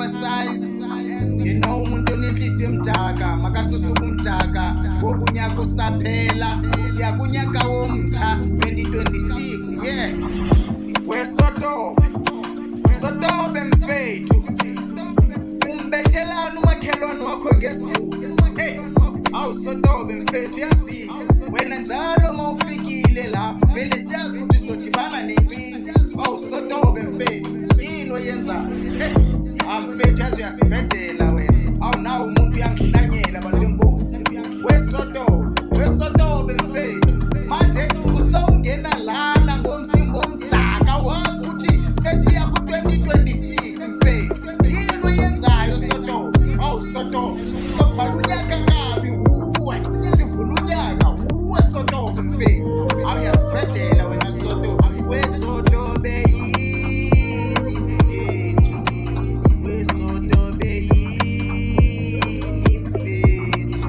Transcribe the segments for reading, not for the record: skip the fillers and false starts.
exercise. You know umuntu onenhliziyo emdaka makasusa ubumdaka wokunyaka usaphela siyakunyaka womtsha 2026 yeah wesotobe mfethu umbethelana umakhelwane wakho ngesifuba hey awusotobe mfethu yazi wena njalo mawufikile la vele siyazi ukuthi sodibana nenkinga awusotobe mfethu yini oyenzayo hey amfethu yazi uyasibhedela wena awunawo umuntu uyangihlanyela abantu benkosi wesotobe mfethu manje usawungena lana ngomzimba omdaka wazi ukuthi sesiya ku-2026 mfethu yini oyenzayo sotobe awusotobe sovala unyaka kabi uwe sivula unyaka uwe sotobe mfethu awuyasibhedela wena sotobe wesotobe yini mfethu wesotobe yini mfethu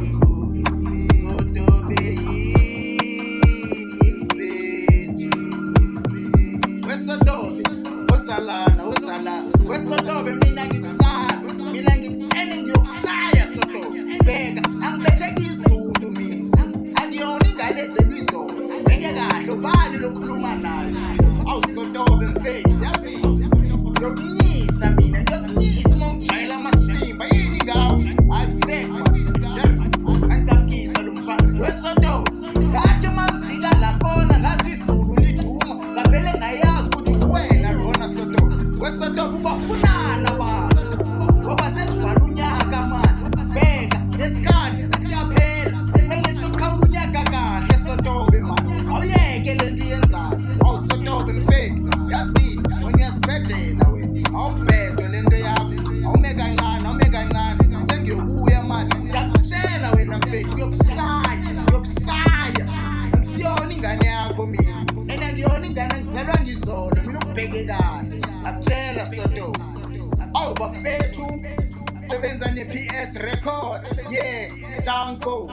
sotobe yini mfethu wesotobe wesotobe mina ngikusele ngiyokushaya sotobe bheka angibetheki izulu mina angiyona ingane ezelwizolo bheke kahle ubani lokhuluma nayo awusotobe mfethu yazi ngiyokunyisa mina uma ungijwayela amasimba yini ngawo ayisekwa angijakisa lo mfana wesotobe ngathi uma ngijika lakhona ngazi izulu liduma ngavele ngayazi ukuthi wena lona sotobe wesotobe ubafunana abantu ngoba sesivala unyaka manje bheka lesikhathi sesiyaphela kumele sokukhawula unyaka kahle sotobe manje awuyeke le nto yenzayo awusotobe mfethu yazi wena uyasibhedlela wena awubhedwe le nto yakho awume kancane sengiyobuya manje ngiyakutshela wena mfethu ngiyokushaya ngisiyona ingane yakho mina and angiyona ingane ngizalwa ngizolo mina ukubheke kahle akutshela sotobe awu bafethu sebenza ne-PS record yeah Tanko